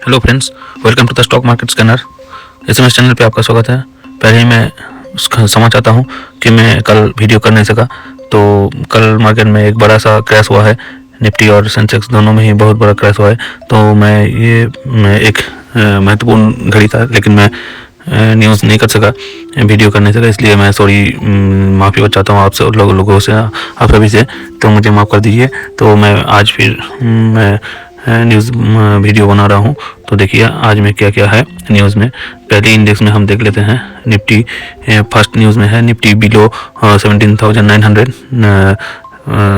Hello friends, welcome to the stock market scanner. SMS channel पे आपका स्वागत है। पहले ही मैं समझ चाहता हूँ कि मैं कल वीडियो कर नहीं सका, तो कल मार्केट में एक बड़ा सा क्रैश हुआ है। निफ्टी और सेंसेक्स दोनों में ही बहुत बड़ा क्रैश हुआ है। तो मैं एक महत्वपूर्ण घड़ी था, लेकिन मैं न्यूज़ नहीं कर सका, वीडियो कर नहीं सका, इसलिए मैं सॉरी माफ़ी चाहता हूँ आपसे और लोगों से, आप सभी से। तो मुझे माफ़ कर दीजिए। तो मैं आज फिर मैं न्यूज़ वीडियो बना रहा हूँ। तो देखिए आज में क्या क्या है न्यूज़ में। पहले इंडेक्स में हम देख लेते हैं। निफ्टी फर्स्ट न्यूज़ में है, निफ्टी बिलो 17,900,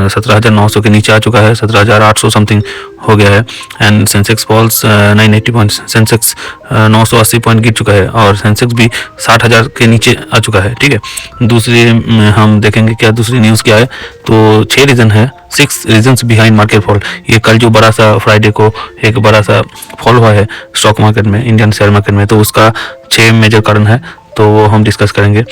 17,900 के नीचे आ चुका है, 17,800 समथिंग हो गया है। And Sensex falls 980 point, Sensex 980 point गिर चुका है और सेंसेक्स भी 60,000 के नीचे आ चुका है। ठीक है, दूसरी हम देखेंगे क्या दूसरी न्यूज़ क्या है। तो 6 रीज़न है, 6 रीजन्स बिहाइंड मार्केट फॉल। ये कल जो बड़ा सा फ्राइडे को एक बड़ा सा फॉल हुआ है स्टॉक मार्केट में, इंडियन शेयर मार्केट में, तो उसका 6 मेजर कारण है, तो वो हम डिस्कस करेंगे।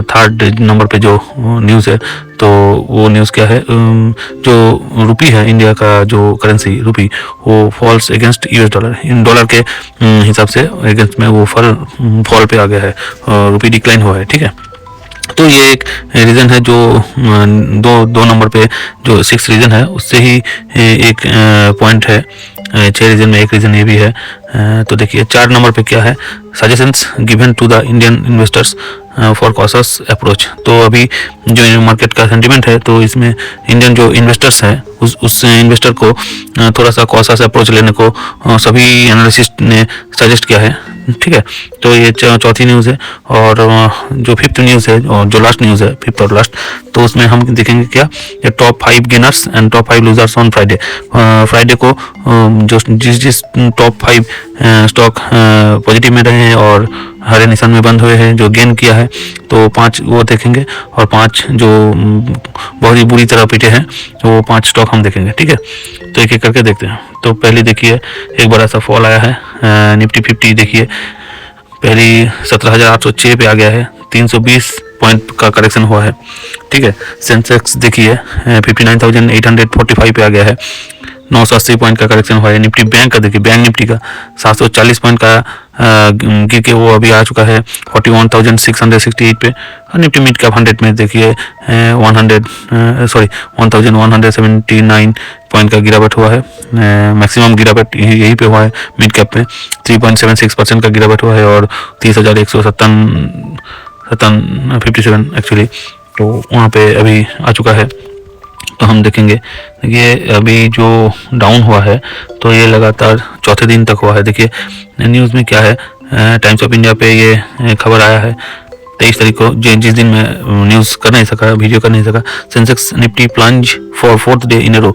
थर्ड नंबर पे जो न्यूज़ है, तो वो न्यूज़ क्या है, जो रुपी है, इंडिया का जो करेंसी रुपी, वो फॉल्स अगेंस्ट यूएस डॉलर, इन डॉलर के हिसाब से अगेंस्ट में वो फॉल पे आ गया है, रुपी डिक्लाइन हुआ है। ठीक है, तो ये एक रीज़न है। जो दो नंबर पे जो 6 रीज़न है, उससे ही एक पॉइंट है। 6 रीज़न में एक रीज़न ये भी है। तो देखिए 4 नंबर पे क्या है, suggestions given to the Indian investors for cautious approach. तो अभी जो मार्केट का सेंटिमेंट है, तो इसमें इंडियन जो इन्वेस्टर्स हैं उस इन्वेस्टर को थोड़ा सा कॉशस अप्रोच लेने को सभी एनालिसिस्ट ने सजेस्ट किया है। ठीक है, तो ये चौथी न्यूज़ है। और जो फिफ्थ न्यूज़ है और जो लास्ट न्यूज़ है, फिफ्थ और लास्ट, तो उसमें हम देखेंगे क्या, top 5 gainers and top 5 losers on Friday. Friday को जो जिस टॉप 5 स्टॉक पॉजिटिव में रहे हैं और हरे निशान में बंद हुए हैं, जो गेन किया है, तो 5 वो देखेंगे, और 5 जो बहुत ही बुरी तरह पीटे हैं, तो वो 5 स्टॉक हम देखेंगे। ठीक है, तो एक एक करके देखते हैं। तो पहले देखिए एक बड़ा सा फॉल आया है। निफ्टी 50 देखिए पहली 17,806 पे आ गया है, 320 पॉइंट का करेक्शन हुआ है। ठीक है, सेंसेक्स देखिए 59,845 पे आ गया है, 980 पॉइंट का करेक्शन हुआ है। निफ्टी बैंक का देखिए, बैंक निफ्टी का 740 पॉइंट का गिर के वो अभी आ चुका है 41,668 पे। और निफ्टी मिड कैप 100 में देखिए 1,179 पॉइंट का गिरावट हुआ है। मैक्सिमम गिरावट यही पे हुआ है, मिड कैप में 3.76% का गिरावट हुआ है, और 30,157 एक्चुअली, तो वहाँ पे अभी आ चुका है। तो हम देखेंगे, ये अभी जो डाउन हुआ है, तो ये लगातार चौथे दिन तक हुआ है। देखिए न्यूज़ में क्या है, टाइम्स ऑफ इंडिया पे ये खबर आया है 23 तारीख को, जिस दिन मैं न्यूज़ कर नहीं सका, वीडियो कर नहीं सका। Sensex Nifty plunge for 4th day in a row,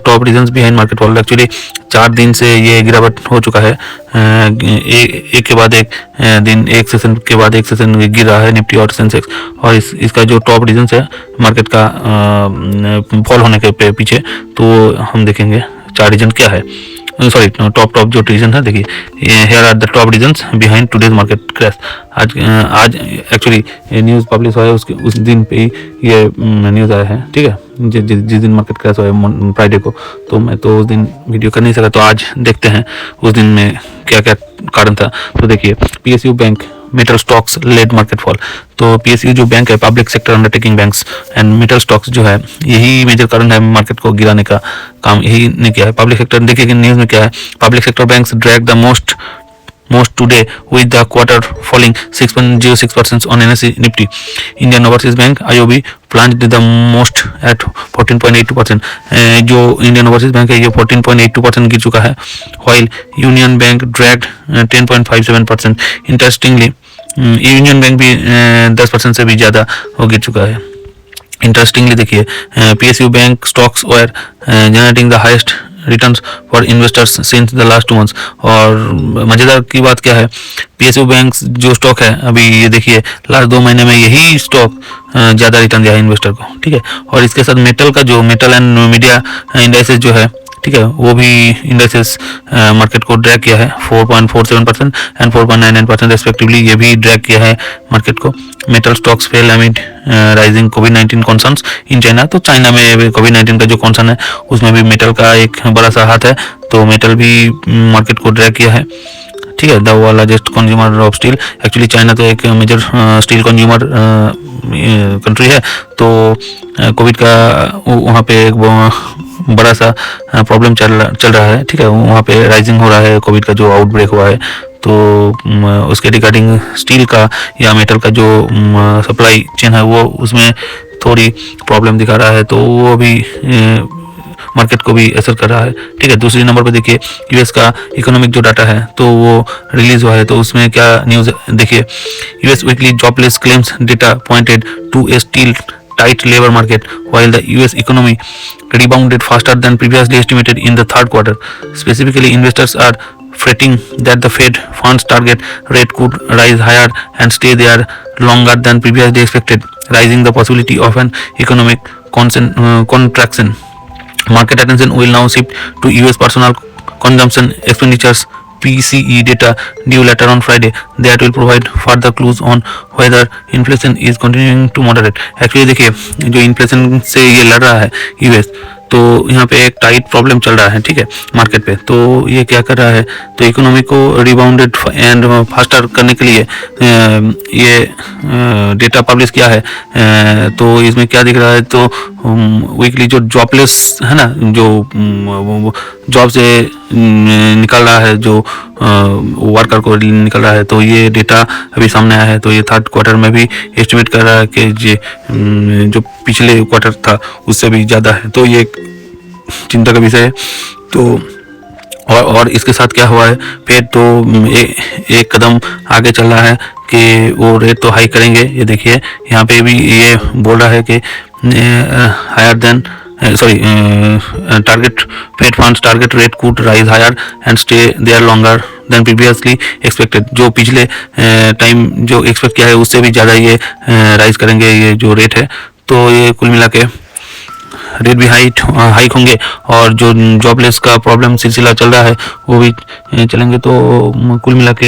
top reasons behind market fall. Actually 4 दिन से ये गिरावट हो चुका है, एक के बाद एक दिन, एक सेशन के बाद एक सेशन गिर रहा है निफ्टी और सेंसेक्स। और इसका जो टॉप रीजन्स है मार्केट का फॉल होने के पीछे, तो हम देखेंगे 4 रीजन क्या है, सॉरी टॉप जो रीजन है। देखिए here are the top reasons behind today's market crash. आज एक्चुअली न्यूज़ पब्लिश हुआ है, उस दिन पे ही ये न्यूज़ आया है। ठीक है, जिस दिन मार्केट क्रैश हुआ है फ्राइडे को, तो मैं तो उस दिन वीडियो कर नहीं सका। तो आज देखते हैं उस दिन में क्या क्या कारण था। तो देखिए PSU bank metal stocks led market fall. तो PSU जो बैंक है, public sector undertaking banks and metal stocks जो है, यही मेजर कारण है मार्केट को गिराने का काम यही ने किया है। पब्लिक सेक्टर देखिए कि न्यूज़ में क्या है, public sector banks drag the most today with the quarter falling 6.06% on NSE Nifty. Indian Overseas Bank IOB plunged the most at 14.82%. जो इंडियन ओवरसीज बैंक है, ये 14.82% गिर चुका है, while union bank dragged 10.57%. Interestingly union bank भी 10% से भी ज़्यादा वो गिर चुका है। इंटरेस्टिंगली देखिए PSU bank stocks were generating the highest returns for investors since the last 2 months। और मज़ेदार की बात क्या है, PSU बैंक जो स्टॉक है, अभी ये देखिए लास्ट 2 महीने में यही स्टॉक ज़्यादा रिटर्न दिया है इन्वेस्टर को। ठीक है, और इसके साथ मेटल का जो मेटल एंड मीडिया इंडाइसेस जो है ठीक है, वो भी इंडेक्सेस मार्केट को ड्रैग किया है 4.47% एंड 4.99% रेस्पेक्टिवली, ये भी ड्रैग किया है मार्केट को। Metal stocks fail amid rising covid concerns in China. तो चाइना में कोविड-19 का जो कॉन्सर्न है उसमें भी मेटल का एक बड़ा सा हाथ है, तो मेटल भी मार्केट को ड्रैग किया है। ठीक है, the world largest consumer of steel, actually China तो एक मेजर स्टील कंज्यूमर कंट्री है, तो कोविड का वहाँ पे एक बड़ा सा प्रॉब्लम चल रहा है। ठीक है, वहाँ पे राइजिंग हो रहा है कोविड का जो आउटब्रेक हुआ है, तो उसके रिगार्डिंग स्टील का या मेटल का जो सप्लाई चेन है वो उसमें थोड़ी प्रॉब्लम दिखा रहा है, तो वो भी मार्केट को भी असर कर रहा है। ठीक है, दूसरी नंबर पर देखिए यूएस का इकोनॉमिक जो डाटा है तो वो रिलीज हुआ है, तो उसमें क्या न्यूज़ देखिए, US weekly jobless claims data pointed to a still tight labor market while the US economy rebounded faster than previously estimated in the third quarter. Specifically, investors are fretting that the Fed funds target rate could rise higher and stay there longer than previously expected, raising the possibility of an economic contraction. Market attention will now shift to US personal consumption expenditures PCE data due later on Friday that will provide further clues on whether inflation is continuing to moderate. Actually देखिए, जो inflation से ये लड़ रहा है US, तो यहाँ पे एक टाइट प्रॉब्लम चल रहा है। ठीक है, मार्केट पे, तो ये क्या कर रहा है, तो इकोनॉमी को रिबाउंडेड एंड फास्टर करने के लिए ये डेटा पब्लिश किया है। तो इसमें क्या दिख रहा है, तो वीकली जो जॉबलेस है ना, जो जॉब से निकल रहा है, जो वर्कर को निकल रहा है, तो ये डेटा अभी सामने आया है। तो ये थर्ड क्वार्टर में भी एस्टिमेट कर रहा है कि जो पिछले क्वार्टर था उससे भी ज़्यादा है, तो ये चिंता का विषय है। तो और इसके साथ क्या हुआ है, फेड तो एक कदम आगे चल रहा है कि वो रेट तो हाई करेंगे। ये देखिए यहाँ पे भी ये बोल रहा है कि higher than target Fed funds target rate could rise higher and stay there longer than previously expected. जो पिछले टाइम जो एक्सपेक्ट किया है उससे भी ज़्यादा ये राइज करेंगे ये जो रेट है। तो ये कुल मिला के रेट भी हाइक होंगे और जो जॉबलेस का प्रॉब्लम सिलसिला चल रहा है वो भी चलेंगे। तो कुल मिला के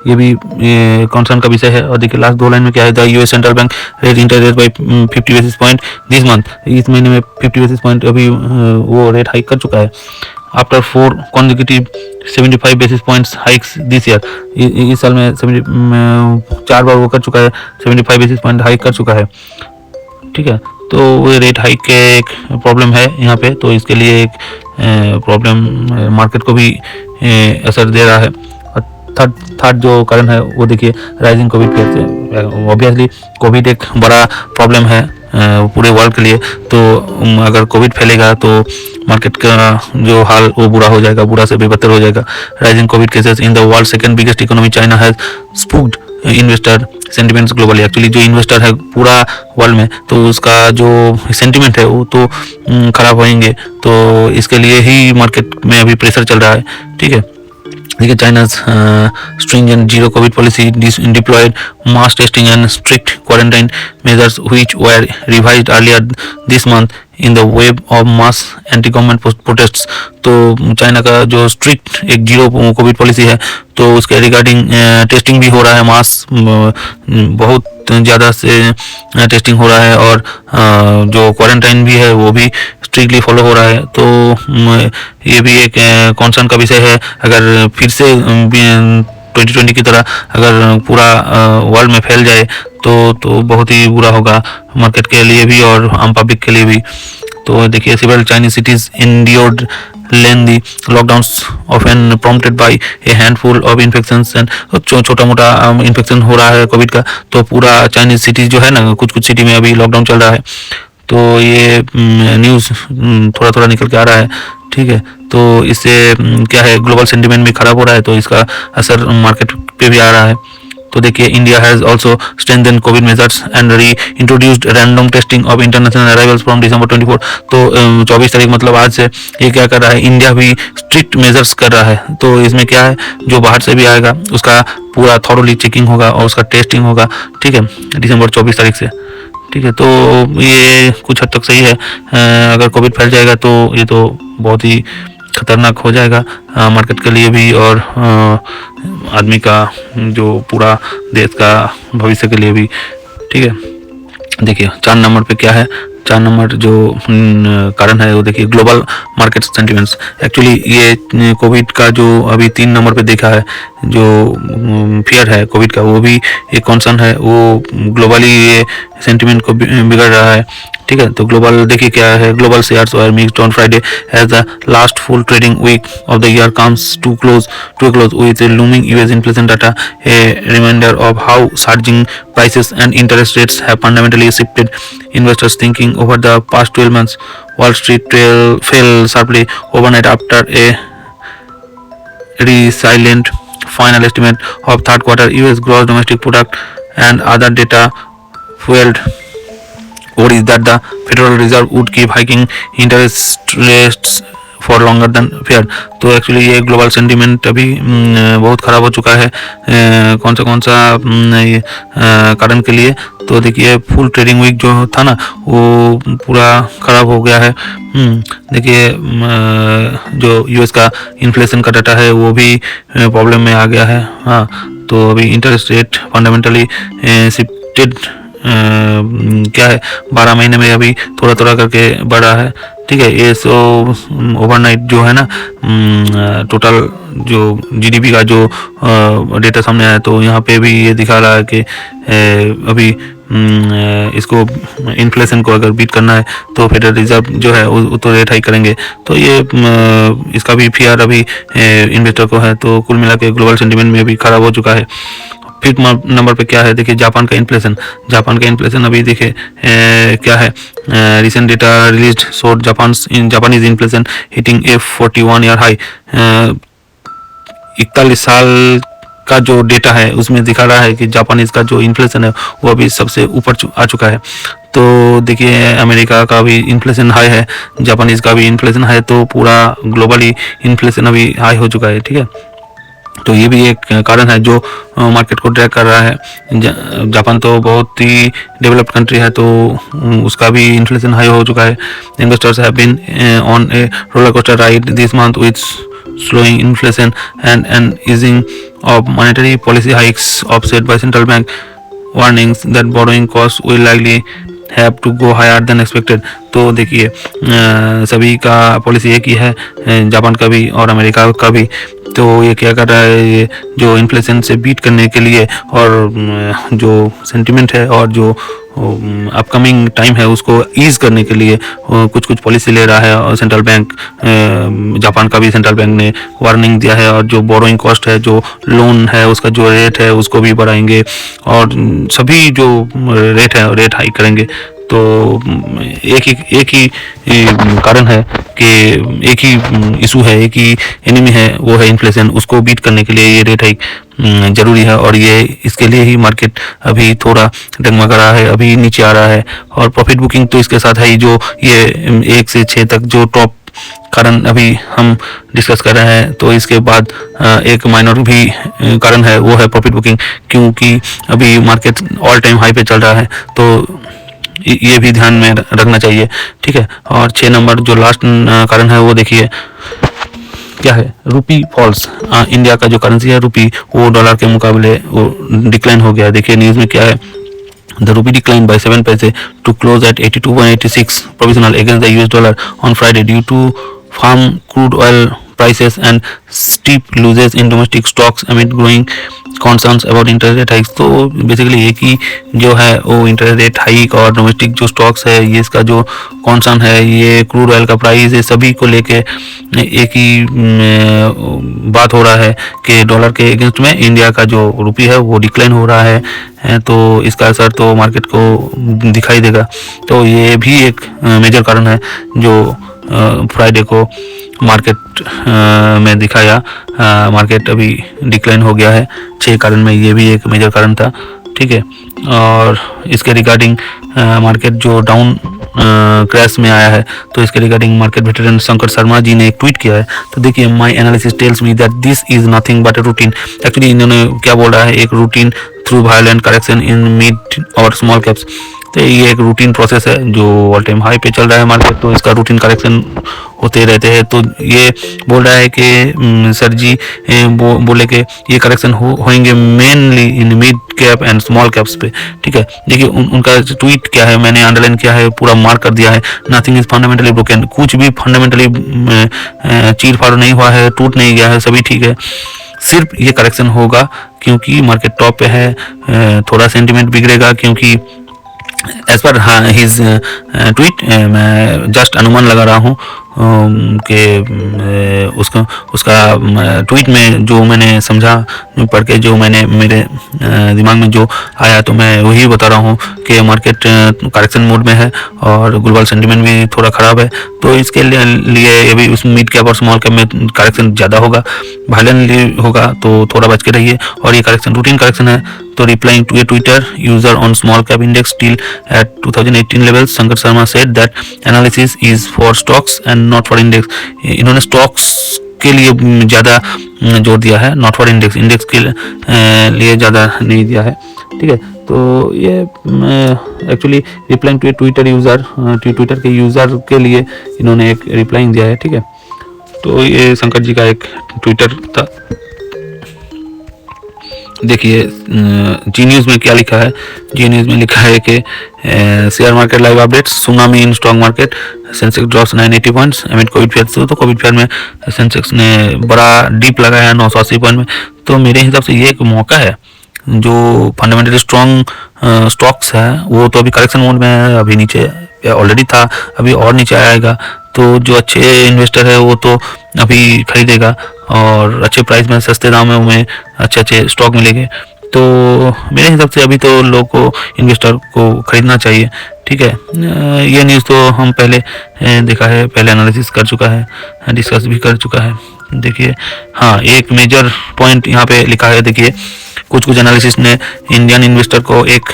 ये भी कंसर्न का विषय है। और देखिए लास्ट दो लाइन में क्या है, the US central bank rate interest by 50 basis point this month, इस महीने में 50 बेसिस पॉइंट अभी वो रेट हाइक कर चुका है after 4 consecutive 75 basis points hikes this year. इस साल में 4 बार वो कर चुका है, 75 बेसिस पॉइंट हाइक कर चुका है। ठीक है, तो वो रेट हाइक के एक प्रॉब्लम है यहाँ पे, तो इसके लिए एक प्रॉब्लम मार्केट को भी असर दे रहा है। और थर्ड जो कारण है वो देखिए rising Covid case. Obviously Covid एक बड़ा प्रॉब्लम है पूरे वर्ल्ड के लिए, तो अगर कोविड फैलेगा तो मार्केट का जो हाल वो बुरा हो जाएगा, बुरा से भी बदतर हो जाएगा। Rising Covid cases in the world second biggest economy China has spooked investor sentiments globally. Actually जो इन्वेस्टर है पूरा वर्ल्ड में, तो उसका जो सेंटिमेंट है वो तो खराब होंगे, तो इसके लिए ही मार्केट में अभी प्रेशर चल रहा है। ठीक है, देखिए चाइना's stringent zero COVID policy deployed mass testing and strict quarantine measures which were revised earlier this month in the wave of mass anti-government protests। तो चाइना का जो स्ट्रिक्ट एक जीरो कोविड पॉलिसी है, तो उसके रिगार्डिंग टेस्टिंग भी हो रहा है, मास बहुत ज़्यादा से टेस्टिंग हो रहा है, और जो क्वारंटाइन भी है वो भी स्ट्रिक्टली फॉलो हो रहा है। तो ये भी एक कंसर्न का विषय है। अगर फिर से 2020 की तरह अगर पूरा वर्ल्ड में फैल जाए तो बहुत ही बुरा होगा मार्केट के लिए भी और आम पब्लिक के लिए भी। तो देखिए several Chinese cities endured lengthy lockdowns often prompted by a handful of infections and छोटा मोटा इन्फेक्शन हो रहा है कोविड का, तो पूरा चाइनीज सिटीज जो है ना, कुछ सिटी में अभी लॉकडाउन चल रहा है। तो ये न्यूज़ थोड़ा थोड़ा निकल के आ रहा है। ठीक है, तो इससे क्या है, ग्लोबल सेंटिमेंट भी खराब हो रहा है, तो इसका असर मार्केट पे भी आ रहा है। तो देखिए India has also strengthen Covid measures and reintroduced random testing of international arrivals from December 24। तो 24 तारीख मतलब आज से ये क्या कर रहा है, इंडिया भी स्ट्रिक्ट मेजर्स कर रहा है। तो इसमें क्या है, जो बाहर से भी आएगा उसका पूरा थॉरोली चेकिंग होगा और उसका टेस्टिंग होगा। ठीक है, दिसंबर 24 तारीख से। ठीक है, तो ये कुछ हद तक सही है। अगर कोविड फैल जाएगा तो ये तो बहुत ही खतरनाक हो जाएगा मार्केट के लिए भी और आदमी का जो पूरा देश का भविष्य के लिए भी, ठीक है। देखिए 4 नंबर पे क्या है, 4 नंबर जो कारण है वो देखिए ग्लोबल मार्केट सेंटिमेंट्स। एक्चुअली ये कोविड का जो अभी 3 नंबर पे देखा है, जो फियर है कोविड का, वो भी एक कॉन्सर्न है, वो ग्लोबली ये सेंटिमेंट को बिगड़ रहा है, ठीक है। तो ग्लोबल देखिए क्या है, global shares were mixed on Friday as the last full trading week of the year comes to close with looming US inflation data, a reminder of how surging prices and interest rates have fundamentally shifted investors' thinking over the past 12 months. Wall Street fell sharply overnight after a resilient final estimate of third quarter US gross domestic product and other data fueled worries that the Federal Reserve would keep hiking interest rates for longer than fair. तो actually ये global sentiment अभी बहुत ख़राब हो चुका है। कौन सा कारण के लिए, तो देखिए फुल ट्रेडिंग वीक जो था ना वो पूरा ख़राब हो गया है। देखिए जो यूएस का इन्फ्लेशन का डाटा है वो भी प्रॉब्लम में आ गया है। हाँ, तो अभी इंटरेस्ट रेट फंडामेंटली शिफ्टेड क्या है 12 महीने में अभी थोड़ा करके बढ़ा है, ठीक है। ये सो ओवरनाइट जो है ना टोटल जो जीडीपी का जो डेटा सामने आया, तो यहाँ पे भी ये दिखा रहा है कि अभी इसको इन्फ्लेशन को अगर बीट करना है तो फेडरल रिजर्व जो है वो तो रेट हाइक करेंगे। तो ये इसका भी फियर अभी इन्वेस्टर को है। तो कुल मिला के ग्लोबल सेंटीमेंट में भी खराब हो चुका है। 5th नंबर पे क्या है, देखिए जापान का इन्फ्लेशन अभी देखिए क्या है, recent data released showed Japanese inflation hitting a 41 year high. 41 साल का जो डेटा है उसमें दिखा रहा है कि जापानीज का जो इन्फ्लेशन है वो अभी सबसे ऊपर आ चुका है। तो देखिए अमेरिका का भी इन्फ्लेशन हाई है, जापानीज का भी इन्फ्लेशन हाई, तो पूरा ग्लोबली इन्फ्लेशन अभी हाई हो चुका है, ठीक है। तो ये भी एक कारण है जो मार्केट को ड्रैग कर रहा है। जापान तो बहुत ही डेवलप्ड कंट्री है, तो उसका भी इन्फ्लेशन हाई हो चुका है। Investors have been on a roller coaster ride this month with slowing inflation and easing of monetary policy hikes offset by central bank warnings that borrowing costs will likely have to go higher than expected। तो देखिए सभी का policy एक ही है, Japan का भी और America का भी। तो ये क्या कर रहा है, ये जो इन्फ्लेशन से बीट करने के लिए और जो सेंटिमेंट है और जो अपकमिंग टाइम है उसको ईज करने के लिए कुछ पॉलिसी ले रहा है। और सेंट्रल बैंक जापान का भी सेंट्रल बैंक ने वार्निंग दिया है, और जो बोरोइंग कॉस्ट है, जो लोन है उसका जो रेट है उसको भी बढ़ाएंगे, और सभी जो रेट है रेट हाइक करेंगे। तो एक ही कारण है कि एक ही इशू है, एक ही एनिमी है, वो है इन्फ्लेशन। उसको बीट करने के लिए ये रेट हाइक जरूरी है, और ये इसके लिए ही मार्केट अभी थोड़ा डगमगा रहा है, अभी नीचे आ रहा है। और प्रॉफिट बुकिंग तो इसके साथ है ही, जो ये 1 से 6 तक जो टॉप कारण अभी हम डिस्कस कर रहे हैं। तो इसके बाद एक माइनर भी कारण है, वो है प्रॉफिट बुकिंग, क्योंकि अभी मार्केट ऑल टाइम हाई पे चल रहा है, तो ये भी ध्यान में रखना चाहिए, ठीक है। और 6 नंबर जो लास्ट कारण है वो देखिए क्या है, रूपी फॉल्स। इंडिया का जो करेंसी है रूपी, वो डॉलर के मुकाबले वो डिक्लाइन हो गया। देखिए न्यूज़ में क्या है, The rupee declined by 7 paise to close at 82.86 provisional against the US dollar on Friday due to firm crude oil prices and steep losses in domestic stocks amid growing concerns about interest rate hikes। तो basically एक ही जो है वो interest rate hike और domestic जो stocks है, ये इसका जो कॉन्सर्न है, ये क्रूड ऑयल का प्राइस, ये सभी को लेके एक ही बात हो रहा है कि डॉलर के अगेंस्ट में इंडिया का जो रुपी है वो डिक्लाइन हो रहा है। तो इसका असर तो मार्केट को दिखाई देगा। तो ये भी एक मेजर कारण है जो फ्राइडे को मार्केट में दिखाया। मार्केट अभी डिक्लाइन हो गया है। 6 कारण में ये भी एक मेजर कारण था, ठीक है। और इसके रिगार्डिंग मार्केट जो डाउन क्रैश में आया है, तो इसके regarding market veteran Shankar Sharma ji ने एक ट्वीट किया है। तो देखिए, my analysis tells me that this is nothing but a routine. Actually इन्होंने क्या बोल रहा है, एक routine through violent correction in mid और स्मॉल कैप्स। तो ये एक रूटीन प्रोसेस है जो ऑल टाइम हाई पे चल रहा है मार्केट, तो इसका रूटीन करेक्शन होते रहते हैं। तो ये बोल रहा है कि सर जी बोले कि ये करेक्शन होंगे mainly in mid cap and small caps पे, ठीक है। देखिए उनका ट्वीट क्या है, मैंने अंडरलाइन किया है, पूरा मार्क कर दिया है। नथिंग इज फंडामेंटली ब्रोकन, कुछ भी फंडामेंटली चीर फाड़ नहीं हुआ है, टूट नहीं गया है, सभी ठीक है। सिर्फ ये करेक्शन होगा क्योंकि मार्केट टॉप पे है, थोड़ा सेंटिमेंट बिगड़ेगा क्योंकि एज पर हिज ट्वीट, मैं जस्ट अनुमान लगा रहा हूँ कि उसका ट्वीट में जो मैंने समझा पढ़ के, जो मैंने मेरे दिमाग में जो आया, तो मैं वही बता रहा हूँ कि मार्केट करेक्शन मोड में है और ग्लोबल सेंटीमेंट भी थोड़ा ख़राब है। तो इसके लिए अभी उस मिड कैप और स्मॉल कैप में करेक्शन ज़्यादा होगा, वायलेंटली होगा, तो थोड़ा बच के रहिए। और ये करेक्शन रूटीन करेक्शन है। तो replying to a Twitter user on small cap index still at 2018 levels, Shankar Sharma said that analysis is for stocks and not for index. इन्होंने स्टॉक्स के लिए ज़्यादा जोर दिया है, नॉट फॉर इंडेक्स, इंडेक्स के लिए ज़्यादा नहीं दिया है, ठीक है। तो ये actually replying to a Twitter user, Twitter के यूज़र के लिए इन्होंने एक रिप्लाइंग दिया है, ठीक है। तो ये शंकर जी का एक ट्विटर था। देखिए जी न्यूज़ में क्या लिखा है। जी न्यूज़ में लिखा है कि share market live updates, tsunami in stock market, Sensex drops 980 points एमिड Covid fair. तो कोविड फेयर में सेंसेक्स ने बड़ा डीप लगाया है 980 पॉइंट में। तो मेरे हिसाब से ये एक मौका है, जो फंडामेंटली स्ट्रॉन्ग स्टॉक्स है वो तो अभी करेक्शन मोड में है, अभी नीचे ऑलरेडी था, अभी और नीचे आएगा। तो जो अच्छे इन्वेस्टर है वो तो अभी खरीदेगा और अच्छे प्राइस में, सस्ते दामों में अच्छे स्टॉक मिलेंगे। तो मेरे हिसाब से अभी तो लोग को, इन्वेस्टर को खरीदना चाहिए, ठीक है। ये न्यूज़ तो हम पहले देखा है, पहले एनालिसिस कर चुका है, डिस्कस भी कर चुका है। देखिए हाँ, एक मेजर पॉइंट यहाँ पे लिखा है। देखिए कुछ एनालिसिस ने इंडियन इन्वेस्टर को एक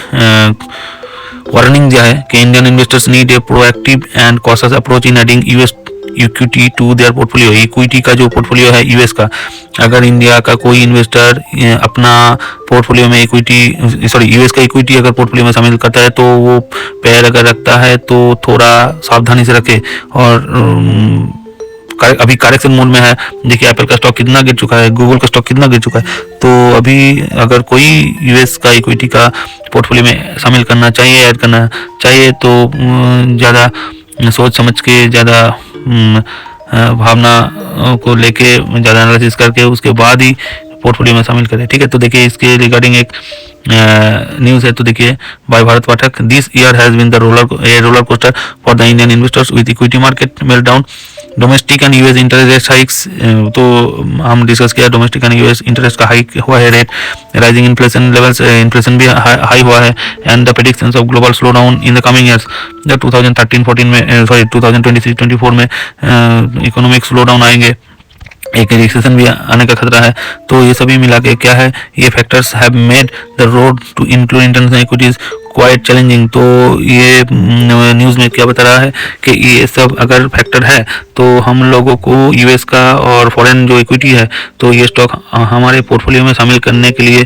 वार्निंग दिया है कि Indian investors need a proactive and cautious approach in adding US equity to their portfolio. Equity का जो पोर्टफोलियो है यूएस का, अगर इंडिया का कोई इन्वेस्टर अपना पोर्टफोलियो में यूएस का इक्विटी अगर पोर्टफोलियो में शामिल करता है, तो वो पैर अगर रखता है तो थोड़ा सावधानी से रखे। और अभी करेक्शन मोड में है। देखिए एप्पल का स्टॉक कितना गिर चुका है, गूगल का स्टॉक कितना गिर चुका है। तो अभी अगर कोई यूएस का इक्विटी का पोर्टफोलियो में शामिल करना चाहिए, ऐड करना चाहिए, तो ज़्यादा सोच समझ के, ज़्यादा भावना को लेके, ज़्यादा एनालिसिस करके उसके बाद ही पोर्टफोलियो में शामिल करें, ठीक है। तो देखिए इसके रिगार्डिंग एक न्यूज़ है। तो देखिए by Bharat Pathak, this year has been the roller coaster for the Indian investors with equity market meltdown, domestic and US interest hikes. तो हम डिस्कस किया, डोमेस्टिक एंड यूएस इंटरेस्ट का हाइक हुआ है rate, rising inflation levels, inflation भी high हुआ है, and the predictions of global slow down in the coming years. 2013-14 में 2023-24 में इकोनॉमिक स्लो डाउन आएंगे, एक रिसेशन भी आने का खतरा है। तो ये सभी मिला के क्या है, ये factors have made the road to include international equities quite challenging. तो ये न्यूज़ में क्या बता रहा है कि ये सब अगर फैक्टर है तो हम लोगों को यूएस का और फॉरेन जो इक्विटी है, तो ये स्टॉक हमारे पोर्टफोलियो में शामिल करने के लिए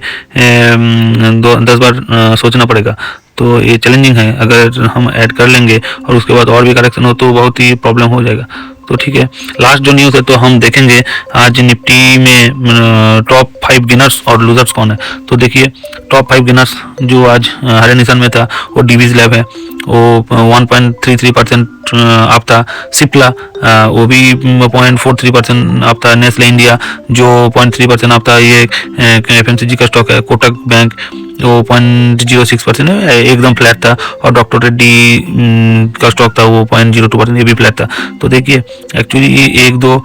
10 बार सोचना पड़ेगा। तो ये चैलेंजिंग है, अगर हम ऐड कर लेंगे और उसके बाद और भी करेक्शन हो तो बहुत ही प्रॉब्लम हो जाएगा। तो ठीक है, लास्ट जो न्यूज़ है तो हम देखेंगे आज निफ्टी में टॉप 5 गेनर्स और लूजर्स कौन है। तो देखिए टॉप 5 गेनर्स जो आज हरे निशान में था वो डिवीज लैब है, वो 1.33% अप था। सिप्ला वो भी 0.43% अप था। नेस्ले इंडिया जो 0.3% अप था, ये एफएमसीजी का स्टॉक है। कोटक बैंक वो 0.06% है, एकदम फ्लैट था। और डॉक्टर रेड्डी का स्टॉक था वो 0.02%, ये भी फ्लैट था। तो देखिए एक्चुअली 1 2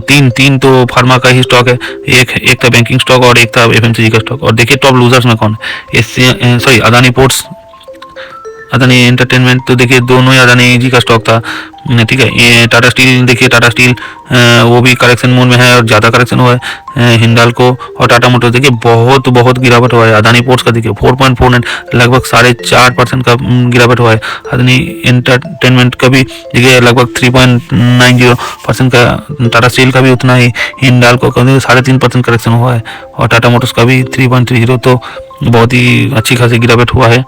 3 तो फार्मा का ही स्टॉक है, एक था बैंकिंग स्टॉक और एक था एफएमसीजी का स्टॉक। और देखिए टॉप लूजर्स में कौन है, अदानी पोर्ट्स, अदानी एंटरटेनमेंट। तो देखिए दोनों ही अदानी जी का स्टॉक था, ठीक है। ये टाटा स्टील, देखिए टाटा स्टील वो भी करेक्शन मोड में है और ज़्यादा करेक्शन हुआ है। हिंडाल्को और टाटा मोटर्स देखिए बहुत गिरावट हुआ है। अदानी पोर्ट्स का देखिए 4.49, लगभग 4.5% का गिरावट हुआ है। अदानी एंटरटेनमेंट का भी देखिए लगभग 3.90% का, टाटा स्टील का भी उतना ही, हिंडाल्को का 3.5% करेक्शन हुआ है और टाटा मोटर्स का भी 3.30। तो बहुत ही अच्छी खासी गिरावट हुआ है।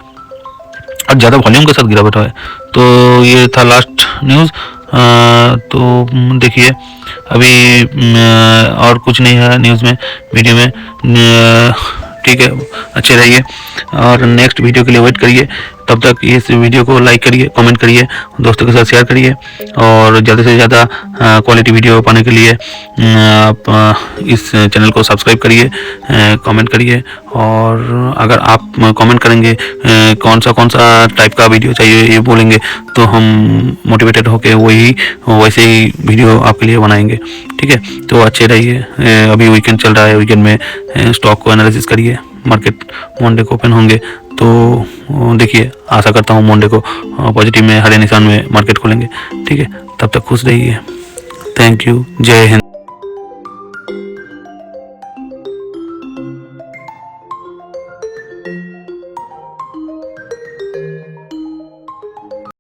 और ज़्यादा वॉल्यूम के साथ गिरावट है। तो ये था लास्ट न्यूज़। तो देखिए अभी और कुछ नहीं है न्यूज़ में, वीडियो में। ठीक है, अच्छे रहिए और नेक्स्ट वीडियो के लिए वेट करिए। तब तक इस वीडियो को लाइक करिए, कमेंट करिए, दोस्तों के साथ शेयर करिए और ज़्यादा से ज़्यादा क्वालिटी वीडियो पाने के लिए आप इस चैनल को सब्सक्राइब करिए, कमेंट करिए। और अगर आप कमेंट करेंगे कौन सा टाइप का वीडियो चाहिए ये बोलेंगे तो हम मोटिवेटेड होके वैसे ही वीडियो आपके लिए बनाएंगे। ठीक है, तो अच्छे रहिए। अभी वीकेंड चल रहा है, वीकेंड में स्टॉक को एनालिसिस करिए। मार्केट मंडे को ओपन होंगे तो देखिए, आशा करता हूँ मंडे को पॉजिटिव में हरे निशान में मार्केट खोलेंगे। ठीक है, तब तक खुश रहिए। थैंक यू, जय हिंद।